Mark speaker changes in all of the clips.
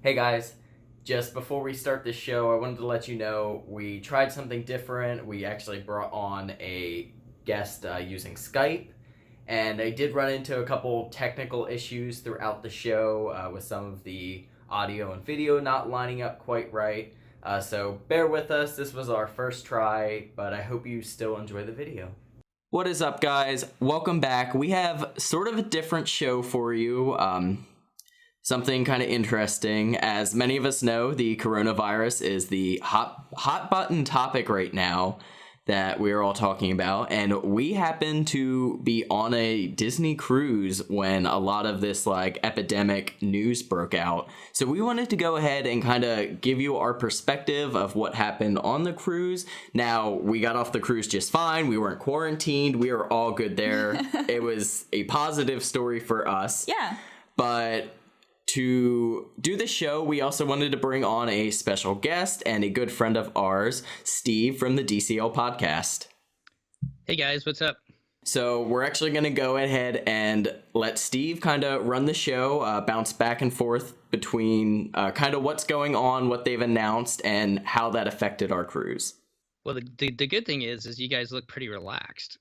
Speaker 1: Hey guys, just before we start this show, I wanted to let you know we tried something different. We actually brought on a guest using Skype, and I did run into a couple technical issues throughout the show with some of the audio and video not lining up quite right. So bear with us. This was our first try, but I hope you still enjoy the video. What is up, guys? Welcome back. We have sort of a different show for you. Something kind of interesting. As many of us know, the coronavirus is the hot button topic right now that we're all talking about. And we happen to be on a Disney cruise when a lot of this epidemic news broke out. So we wanted to go ahead and kind of give you our perspective of what happened on the cruise. Now, we got off the cruise just fine. We weren't quarantined. We were all good there. It was a positive story for us.
Speaker 2: Yeah.
Speaker 1: But to do the show, we also wanted to bring on a special guest and a good friend of ours, Steve from the DCL podcast.
Speaker 3: Hey guys, what's up?
Speaker 1: So we're actually going to go ahead and let Steve kind of run the show, bounce back and forth between kind of what's going on, what they've announced, and how that affected our cruise.
Speaker 3: Well, the good thing is you guys look pretty relaxed,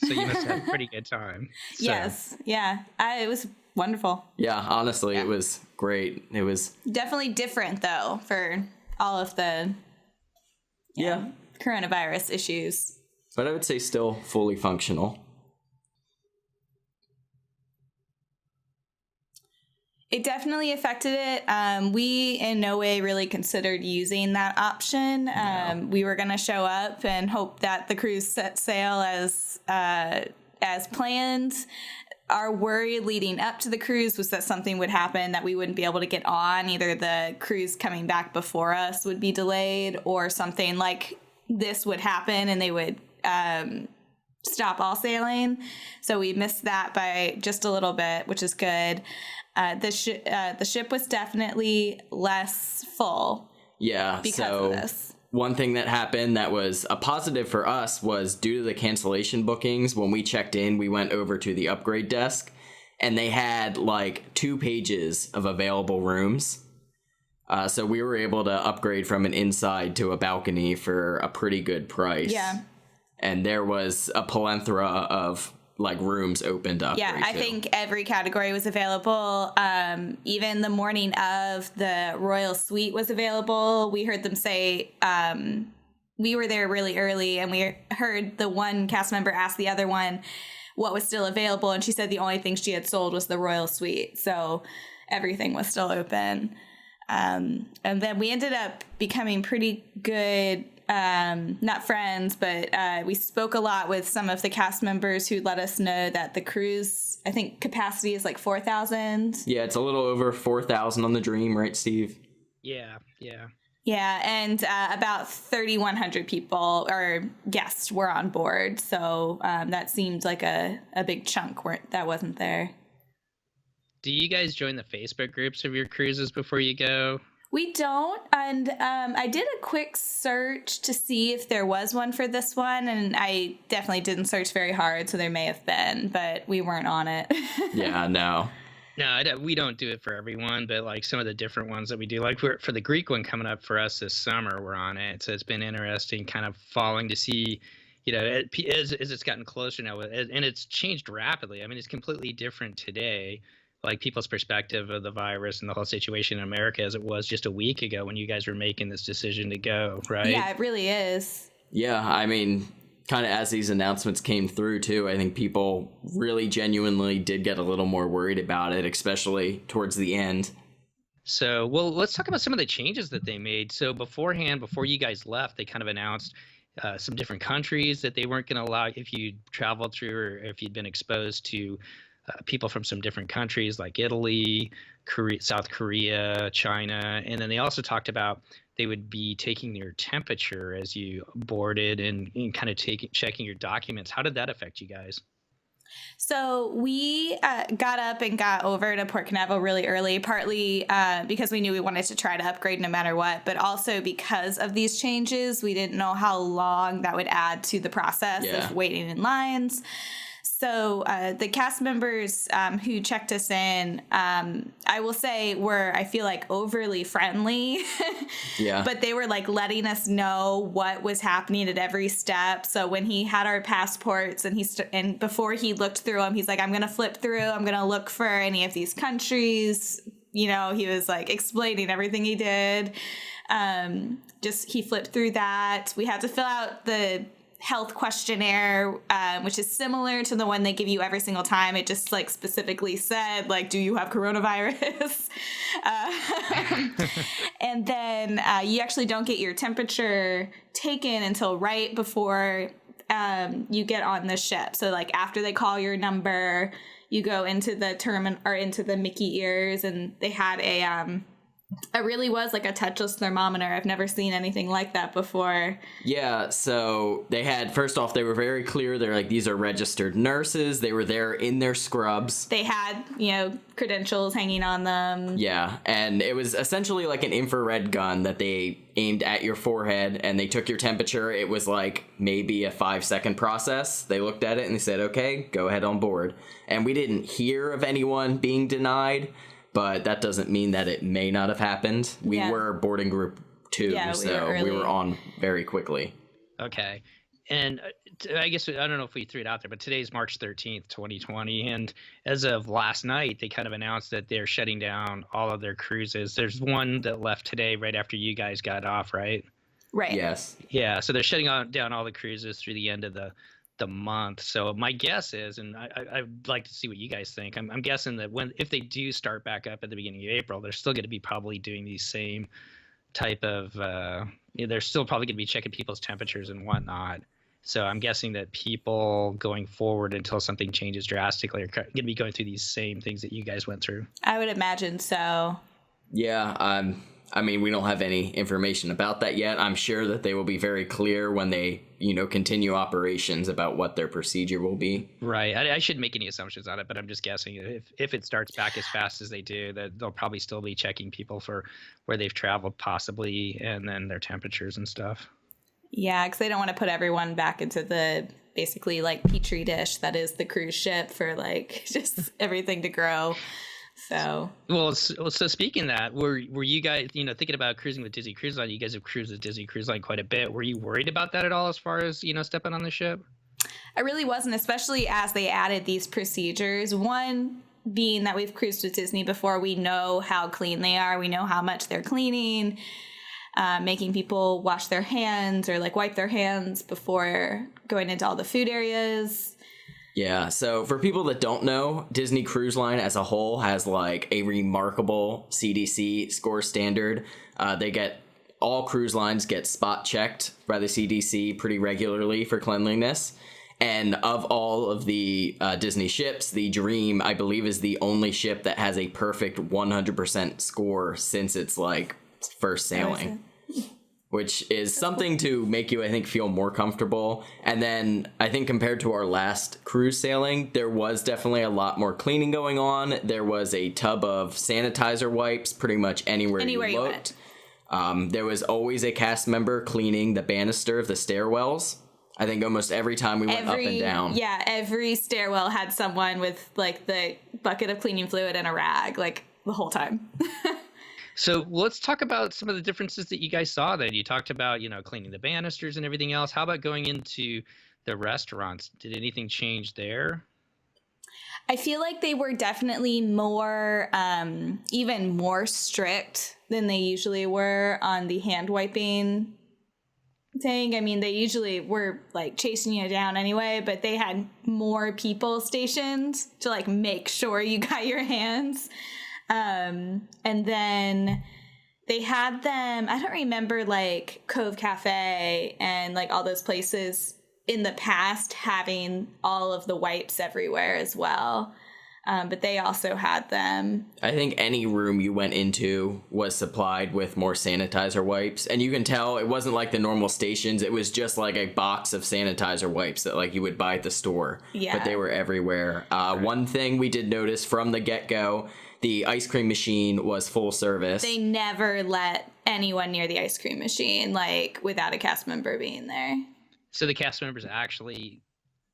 Speaker 3: so you must have a pretty good time. So.
Speaker 2: Yes, yeah, it was wonderful.
Speaker 1: Yeah, honestly, It was great. It was
Speaker 2: definitely different, though, for all of the coronavirus issues.
Speaker 1: But I would say still fully functional.
Speaker 2: It definitely affected it. We in no way really considered using that option. No. We were going to show up and hope that the cruise set sail as planned. Our worry leading up to the cruise was that something would happen that we wouldn't be able to get on. Either the cruise coming back before us would be delayed, or something like this would happen and they would stop all sailing. So we missed that by just a little bit, which is good. The ship was definitely less full.
Speaker 1: Yeah,
Speaker 2: because of this.
Speaker 1: One thing that happened that was a positive for us was due to the cancellation bookings. When we checked in, we went over to the upgrade desk and they had 2 pages of available rooms. So we were able to upgrade from an inside to a balcony for a pretty good price.
Speaker 2: Yeah.
Speaker 1: And there was a plethora of rooms open to upgrade.
Speaker 2: Yeah, I think every category was available. Even the morning of, the Royal Suite was available. We heard them say, we were there really early, and we heard the one cast member ask the other one what was still available, and she said the only thing she had sold was the Royal Suite. So everything was still open. And then we ended up becoming pretty good, not friends, but we spoke a lot with some of the cast members who let us know that the cruise, I think capacity is 4,000.
Speaker 1: Yeah, it's a little over 4,000 on the Dream, right, Steve?
Speaker 3: Yeah.
Speaker 2: Yeah, and about 3,100 people or guests were on board. So that seemed like a big chunk that wasn't there.
Speaker 3: Do you guys join the Facebook groups of your cruises before you go?
Speaker 2: We don't, and I did a quick search to see if there was one for this one, and I definitely didn't search very hard, so there may have been, but we weren't on it.
Speaker 1: Yeah, no.
Speaker 3: No, we don't do it for everyone, but some of the different ones that we do, for the Greek one coming up for us this summer, we're on it. So it's been interesting kind of following to see, as it's gotten closer now, and it's changed rapidly. I mean, it's completely different today. People's perspective of the virus and the whole situation in America as it was just a week ago when you guys were making this decision to go, right?
Speaker 2: Yeah, it really is.
Speaker 1: Yeah, I mean, kind of as these announcements came through, too, I think people really genuinely did get a little more worried about it, especially towards the end.
Speaker 3: So, well, let's talk about some of the changes that they made. So beforehand, before you guys left, they kind of announced some different countries that they weren't going to allow if you traveled through or if you'd been exposed to people from some different countries like Italy, South Korea, China. And then they also talked about they would be taking your temperature as you boarded and kind of checking your documents. How did that affect you guys?
Speaker 2: So we got up and got over to Port Canaveral really early, partly because we knew we wanted to try to upgrade no matter what, but also because of these changes, we didn't know how long that would add to the process of waiting in lines. So the cast members who checked us in, I will say, were, I feel like, overly friendly.
Speaker 1: Yeah.
Speaker 2: But they were like letting us know what was happening at every step. So when he had our passports and and before he looked through them, he's like, I'm going to flip through. I'm going to look for any of these countries. You know, he was like explaining everything he did. He flipped through that. We had to fill out the health questionnaire, which is similar to the one they give you every single time. It just like specifically said, like, do you have coronavirus? And then you actually don't get your temperature taken until right before you get on the ship. So like after they call your number, you go into the terminal or into the Mickey ears, and they had it really was like a touchless thermometer. I've never seen anything like that before.
Speaker 1: Yeah, so they had, first off, they were very clear. They're like, these are registered nurses. They were there in their scrubs.
Speaker 2: They had, credentials hanging on them.
Speaker 1: Yeah, and it was essentially like an infrared gun that they aimed at your forehead, and they took your temperature. It was like maybe a 5-second process. They looked at it and they said, okay, go ahead on board. And we didn't hear of anyone being denied, but that doesn't mean that it may not have happened. We were boarding group 2, so we were on very quickly.
Speaker 3: Okay. And I guess, I don't know if we threw it out there, but today's March 13th, 2020. And as of last night, they kind of announced that they're shutting down all of their cruises. There's one that left today right after you guys got off, right?
Speaker 2: Right.
Speaker 1: Yes.
Speaker 3: Yeah. So they're shutting down all the cruises through the end of the month. So my guess is, and I'd like to see what you guys think. I'm guessing that if they do start back up at the beginning of April, they're still going to be probably doing these same type of, they're still probably going to be checking people's temperatures and whatnot. So I'm guessing that people going forward until something changes drastically are going to be going through these same things that you guys went through.
Speaker 2: I would imagine so.
Speaker 1: Yeah, I mean, we don't have any information about that yet. I'm sure that they will be very clear when they, continue operations about what their procedure will be.
Speaker 3: Right. I shouldn't make any assumptions on it, but I'm just guessing if it starts back as fast as they do, that they'll probably still be checking people for where they've traveled possibly, and then their temperatures and stuff.
Speaker 2: Yeah, because they don't want to put everyone back into the basically like petri dish that is the cruise ship for like just everything to grow. So
Speaker 3: speaking of that, were you guys, thinking about cruising with Disney Cruise Line? You guys have cruised with Disney Cruise Line quite a bit. Were you worried about that at all as far as, stepping on the ship?
Speaker 2: I really wasn't, especially as they added these procedures. One being that we've cruised with Disney before, we know how clean they are. We know how much they're cleaning, making people wash their hands or like wipe their hands before going into all the food areas.
Speaker 1: Yeah, so for people that don't know, Disney Cruise Line as a whole has like a remarkable CDC score standard. All cruise lines get spot checked by the CDC pretty regularly for cleanliness. And of all of the Disney ships, the Dream, I believe, is the only ship that has a perfect 100% score since its like first sailing. Which is something to make you, I think, feel more comfortable. And then I think compared to our last cruise sailing, there was definitely a lot more cleaning going on. There was a tub of sanitizer wipes pretty much anywhere you looked. There was always a cast member cleaning the banister of the stairwells. I think almost every time we went up and down.
Speaker 2: Yeah, every stairwell had someone with like the bucket of cleaning fluid and a rag, like the whole time.
Speaker 3: So let's talk about some of the differences that you guys saw then. You talked about, cleaning the banisters and everything else. How about going into the restaurants? Did anything change there?
Speaker 2: I feel like they were definitely more, even more strict than they usually were on the hand wiping thing. I mean, they usually were like chasing you down anyway, but they had more people stationed to like make sure you got your hands. And then they had them, I don't remember like Cove Cafe and like all those places in the past having all of the wipes everywhere as well. But they also had them.
Speaker 1: I think any room you went into was supplied with more sanitizer wipes. And you can tell it wasn't like the normal stations. It was just like a box of sanitizer wipes that like you would buy at the store.
Speaker 2: Yeah.
Speaker 1: But they were everywhere. One thing we did notice from the get-go, the ice cream machine was full service.
Speaker 2: They never let anyone near the ice cream machine, like without a cast member being there.
Speaker 3: So the cast members actually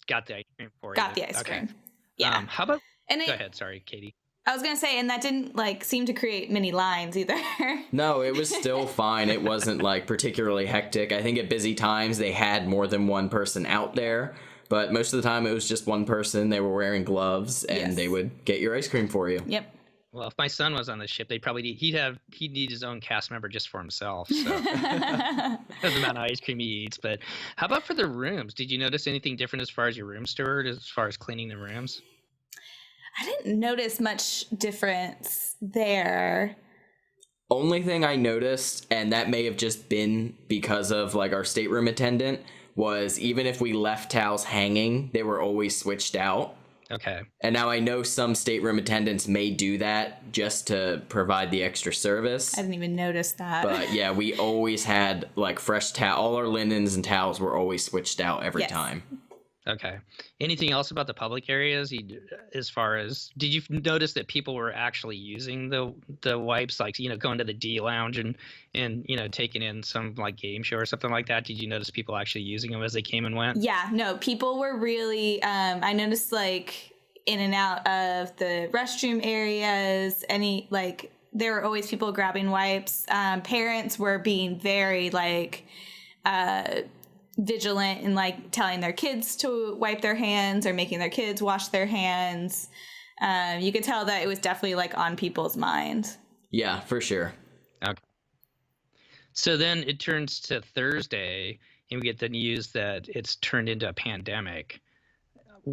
Speaker 3: got the ice cream for
Speaker 2: Got
Speaker 3: you.
Speaker 2: the ice
Speaker 3: Okay.
Speaker 2: cream. Yeah.
Speaker 3: How about?
Speaker 2: And
Speaker 3: Go ahead. Sorry, Katie.
Speaker 2: I was gonna say, and that didn't like seem to create many lines either.
Speaker 1: No, it was still fine. It wasn't like particularly hectic. I think at busy times they had more than one person out there, but most of the time it was just one person. They were wearing gloves and
Speaker 2: Yes.
Speaker 1: they would get your ice cream for you.
Speaker 2: Yep.
Speaker 3: Well, if my son was on the ship, they'd probably he'd need his own cast member just for himself. So the amount of ice cream he eats. But how about for the rooms? Did you notice anything different as far as your room steward, as far as cleaning the rooms?
Speaker 2: I didn't notice much difference there.
Speaker 1: Only thing I noticed, and that may have just been because of like our stateroom attendant, was even if we left towels hanging, they were always switched out.
Speaker 3: Okay.
Speaker 1: And now I know some stateroom attendants may do that just to provide the extra service.
Speaker 2: I didn't even notice that.
Speaker 1: But yeah, we always had like fresh towel. All our linens and towels were always switched out every
Speaker 2: Yes.
Speaker 1: time.
Speaker 3: Okay. Anything else about the public areas? As far as, did you notice that people were actually using the wipes, like, going to the D lounge and taking in some like game show or something like that? Did you notice people actually using them as they came and went?
Speaker 2: Yeah, no, people were really, I noticed like in and out of the restroom areas, there were always people grabbing wipes. Parents were being very like, vigilant and like telling their kids to wipe their hands or making their kids wash their hands. You could tell that it was definitely like on people's mind.
Speaker 1: Yeah, for sure.
Speaker 3: Okay. So then it turns to Thursday and we get the news that it's turned into a pandemic.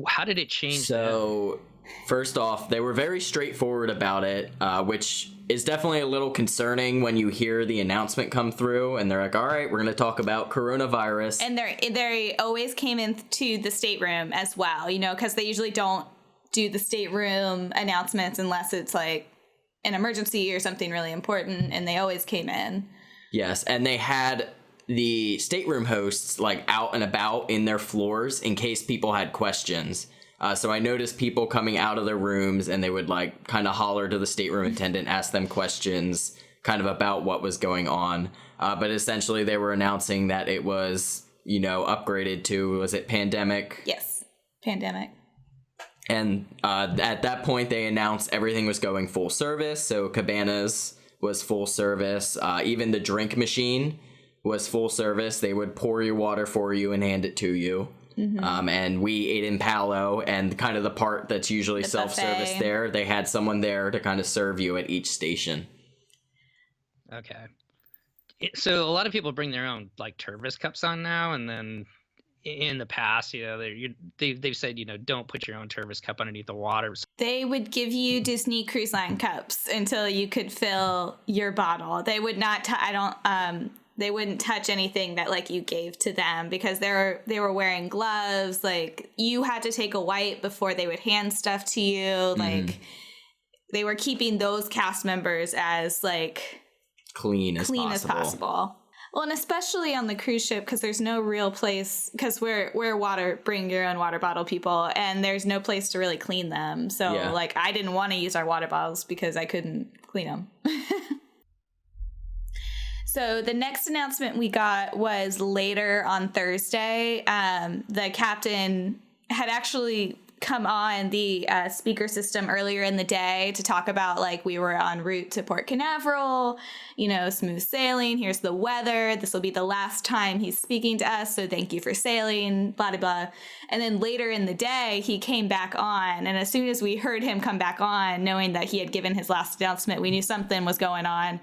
Speaker 3: How did it change?
Speaker 1: So first off, they were very straightforward about it, which is definitely a little concerning when you hear the announcement come through and they're like, all right, we're going to talk about coronavirus.
Speaker 2: And they always came into the stateroom as well, because they usually don't do the stateroom announcements unless it's like an emergency or something really important, and they always came in.
Speaker 1: Yes, and they had the stateroom hosts like out and about in their floors in case people had questions. So I noticed people coming out of their rooms and they would like kind of holler to the stateroom attendant, ask them questions kind of about what was going on. But essentially they were announcing that it was, upgraded to, was it pandemic?
Speaker 2: Yes, pandemic.
Speaker 1: And at that point they announced everything was going full service. So Cabanas was full service. Even the drink machine was full service. They would pour your water for you and hand it to you. Mm-hmm. And we ate in Palo, and kind of the part that's usually
Speaker 2: the
Speaker 1: self-service
Speaker 2: buffet.
Speaker 1: there, they had someone there to kind of serve you at each station.
Speaker 3: Okay. So a lot of people bring their own like Tervis cups on now, and then in the past, they've said, don't put your own Tervis cup underneath the water.
Speaker 2: They would give you Disney Cruise Line cups until you could fill your bottle. They would not. They wouldn't touch anything that like you gave to them because they were wearing gloves. Like you had to take a wipe before they would hand stuff to you. Like they were keeping those cast members as like
Speaker 1: clean as possible.
Speaker 2: Well, and especially on the cruise ship, because there's no real place, because we're bring your own water bottle people, and there's no place to really clean them. So like I didn't want to use our water bottles because I couldn't clean them. So the next announcement we got was later on Thursday. The captain had actually come on the speaker system earlier in the day to talk about like we were en route to Port Canaveral, smooth sailing. Here's the weather. This will be the last time he's speaking to us. So thank you for sailing, blah, blah, blah. And then later in the day, he came back on. And as soon as we heard him come back on, knowing that he had given his last announcement, we knew something was going on.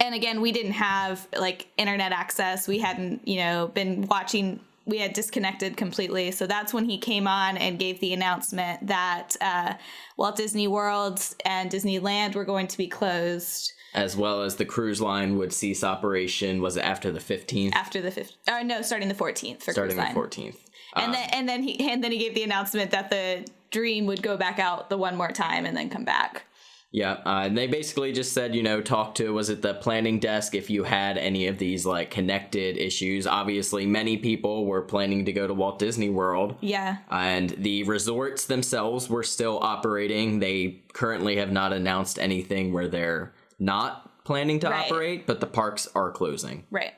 Speaker 2: And again, we didn't have like internet access. We hadn't, been watching. We had disconnected completely. So that's when he came on and gave the announcement that Walt Disney World and Disneyland were going to be closed.
Speaker 1: As well as the cruise line would cease operation. Was it after the 15th?
Speaker 2: After the 15th. No, starting the 14th for
Speaker 1: starting
Speaker 2: cruise line.
Speaker 1: the 14th.
Speaker 2: And then he gave the announcement that the Dream would go back out the one more time and then come back.
Speaker 1: Yeah, and they basically just said, talk to, was it the planning desk if you had any of these like connected issues. Obviously, many people were planning to go to Walt Disney World.
Speaker 2: Yeah.
Speaker 1: And the resorts themselves were still operating. They currently have not announced anything where they're not planning to operate, but the parks are closing.
Speaker 2: Right.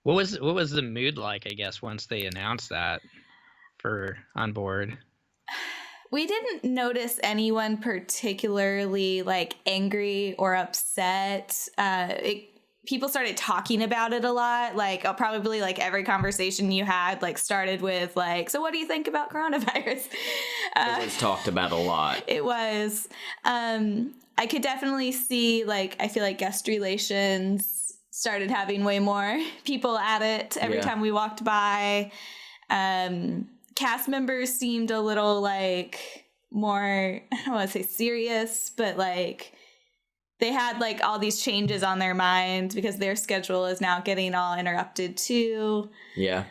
Speaker 3: What was the mood like, I guess, once they announced that for on board?
Speaker 2: We didn't notice anyone particularly like angry or upset. People started talking about it a lot. Like probably like every conversation you had like started with like, so what do you think about coronavirus?
Speaker 1: It was talked about a lot.
Speaker 2: It was. I could definitely see like, I feel like guest relations started having way more people at it every time we walked by. Cast members seemed a little like more, I don't want to say serious, but like they had like all these changes on their mind because their schedule is now getting all interrupted too.
Speaker 1: Yeah.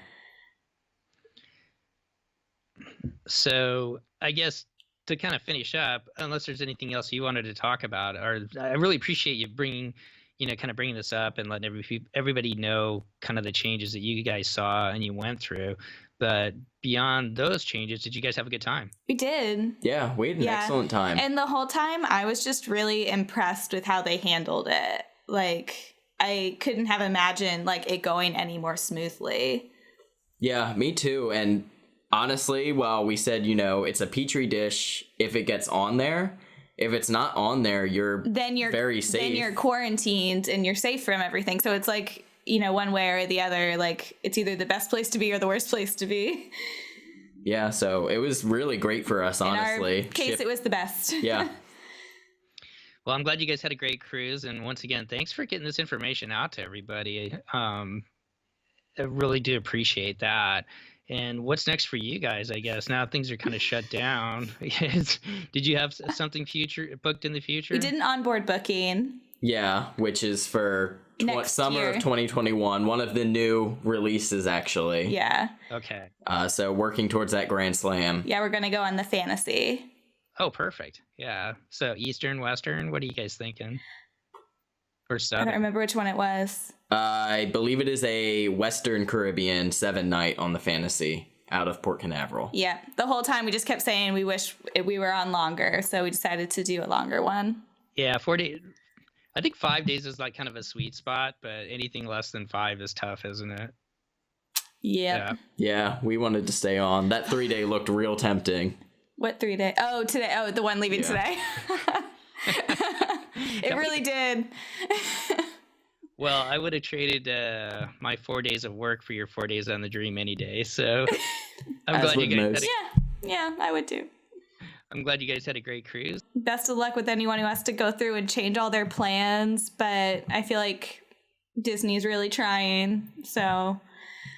Speaker 3: So I guess to kind of finish up, unless there's anything else you wanted to talk about, or I really appreciate you bringing this up and letting everybody know kind of the changes that you guys saw and you went through. But beyond those changes, did you guys have a good time?
Speaker 2: We did.
Speaker 1: Yeah, we had an excellent time.
Speaker 2: And the whole time I was just really impressed with how they handled it. Like I couldn't have imagined like it going any more smoothly.
Speaker 1: Yeah, me too. And honestly, while we said, it's a petri dish if it gets on there, if it's not on there, you're very safe.
Speaker 2: Then you're quarantined and you're safe from everything. So it's like, one way or the other, like it's either the best place to be or the worst place to be.
Speaker 1: Yeah, so it was really great for us, honestly.
Speaker 2: In our case, it was the best.
Speaker 1: Yeah.
Speaker 3: Well, I'm glad you guys had a great cruise. And once again, thanks for getting this information out to everybody. I really do appreciate that. And what's next for you guys, I guess? Now things are kind of shut down. Did you have something booked in the future?
Speaker 2: We did an onboard booking.
Speaker 1: Yeah, which is for summer
Speaker 2: year.
Speaker 1: of 2021. One of the new releases, actually.
Speaker 2: Yeah.
Speaker 3: Okay.
Speaker 1: So working towards that Grand Slam.
Speaker 2: Yeah, we're going to go on the Fantasy.
Speaker 3: Oh, perfect. Yeah. So Eastern, Western, what are you guys thinking? Or Southern?
Speaker 2: I don't remember which one it was.
Speaker 1: I believe it is a Western Caribbean 7-night on the Fantasy out of Port Canaveral.
Speaker 2: Yeah. The whole time we just kept saying we wish we were on longer, so we decided to do a longer one.
Speaker 3: Yeah, 4 days. I think 5 days is like kind of a sweet spot, but anything less than 5 is tough, isn't it?
Speaker 2: Yeah.
Speaker 1: Yeah, we wanted to stay on. That 3-day looked real tempting.
Speaker 2: What 3 day? Oh, today. Oh, the one leaving today. It really did.
Speaker 3: Well, I would have traded my 4 days of work for your 4 days on the Dream any day. So I'm glad you guys
Speaker 2: Yeah, I would too.
Speaker 3: I'm glad you guys had a great cruise.
Speaker 2: Best of luck with anyone who has to go through and change all their plans, but I feel like Disney's really trying. So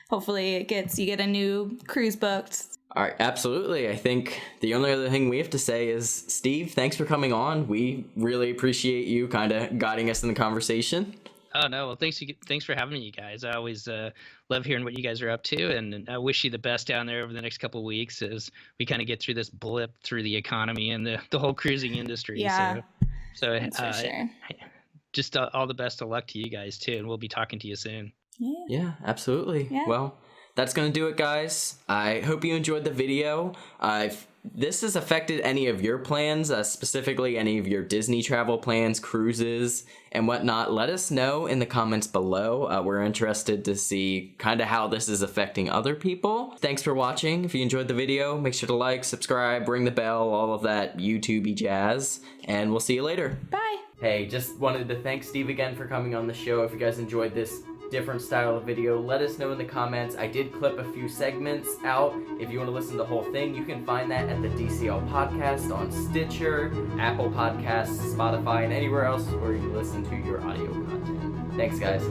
Speaker 2: hopefully you get a new cruise booked.
Speaker 1: All right, absolutely. I think the only other thing we have to say is, Steve, thanks for coming on. We really appreciate you kind of guiding us in the conversation.
Speaker 3: Oh, no. Well, thanks for having me, you guys. I always love hearing what you guys are up to, and I wish you the best down there over the next couple of weeks as we kind of get through this blip through the economy and the whole cruising industry.
Speaker 2: Yeah,
Speaker 3: so
Speaker 2: that's for sure.
Speaker 3: Just all the best of luck to you guys, too, and we'll be talking to you soon.
Speaker 1: Yeah, absolutely. Yeah. Well, that's going to do it, guys. I hope you enjoyed the video. If this has affected any of your plans, specifically any of your Disney travel plans, cruises, and whatnot, let us know in the comments below. We're interested to see kind of how this is affecting other people. Thanks for watching. If you enjoyed the video, make sure to like, subscribe, ring the bell, all of that YouTube-y jazz, and we'll see you later.
Speaker 2: Bye.
Speaker 1: Hey, just wanted to thank Steve again for coming on the show. If you guys enjoyed this different style of video, let us know in the comments. I did clip a few segments out. If you want to listen to the whole thing, you can find that at the DCL podcast on Stitcher, Apple Podcasts, Spotify, and anywhere else where you listen to your audio content. Thanks, guys.